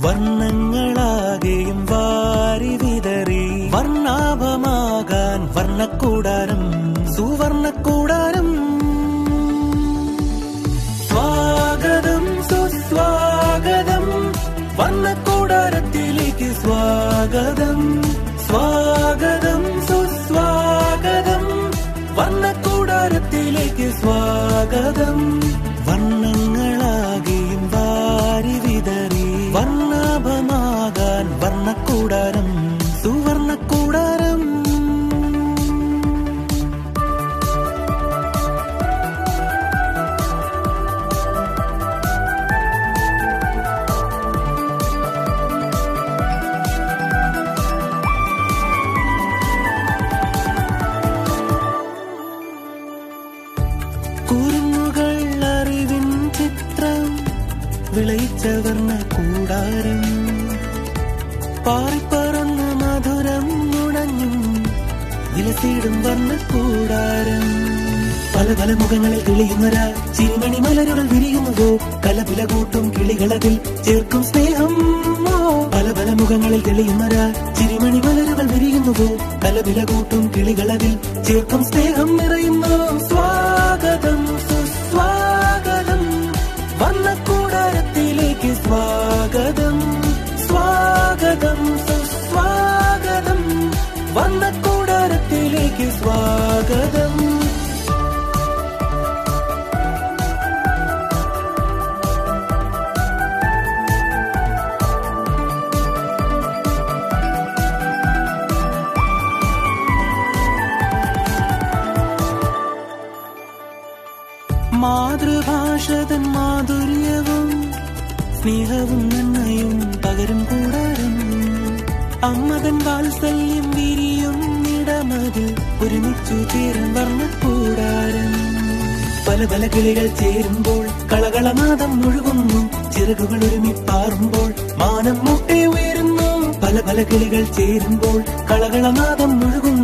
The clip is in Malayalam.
വർണ്ണങ്ങളാകെയും വാരി വിതറി വർണ്ണാഭമാകാൻ വർണ്ണക്കൂടാരം സുവർണ്ണക്കൂടാരം. സ്വാഗതം സുസ്വാഗതം വർണ്ണക്കൂടാരത്തിലേക്ക് സ്വാഗതം. സ്വാഗതം സുസ്വാഗതം വർണ്ണക്കൂടാരത്തിലേക്ക് സ്വാഗതം. വർണ്ണങ്ങളാകെയും വാരി വിതറി വർണ്ണാഭമാകാൻ വർണ്ണക്കൂടാരം സുവർണ്ണക്കൂടാരം. കുരുന്നുകൾ അറിവിൻ ചിത്രം വിളയിച്ച വർണ്ണക്കൂടാരം. പാറിപ്പറന്ന് മധുരം നുണഞ്ഞും വിലസിടും വർണ്ണക്കൂടാരം. പല പല മുഖങ്ങളിൽ തെളിയുന്നൊരാ ചിരിമണി മലരുകൾ വിരിയുന്നതോ കലപില കൂട്ടും കിളികളതിൽ ചേർക്കും സ്നേഹം. പല പല മുഖങ്ങളിൽ തെളിയുന്നൊരാ ചിരിമണി മലരുകൾ വിരിയുന്നതോ കലപില കൂട്ടും കിളികളതിൽ ചേർക്കും സ്നേഹം നിറയുന്നു. സ്വാഗതം സുസ്വാഗതം വർണ്ണക്കൂടാരത്തിലേക്ക് സ്വാഗതം. സ്വാഗതം സുസ്വാഗതം വർണ്ണക്കൂടാരത്തിലേക്ക് സ്വാഗതം. മാതൃഭാഷതൻ മാധുര്യവും സ്നേഹവും നന്മയും പകരും കൂടാരം. അമ്മതൻ വാത്സല്യം വിരിയും ഇടമതിൽ ഒരുമിച്ചു ചേരും വർണ്ണക്കൂടാരം. പല പല കിളികൾ ചേരുമ്പോൾ കളകളനാദം മുഴുകുന്നു. ചിറകുകൾ ഒരുമിപ്പാറുമ്പോൾ മാനം മുട്ടെ ഉയരുന്നു. പല പല കിളികൾ ചേരുമ്പോൾ കളകളനാദം മുഴുകുന്നു.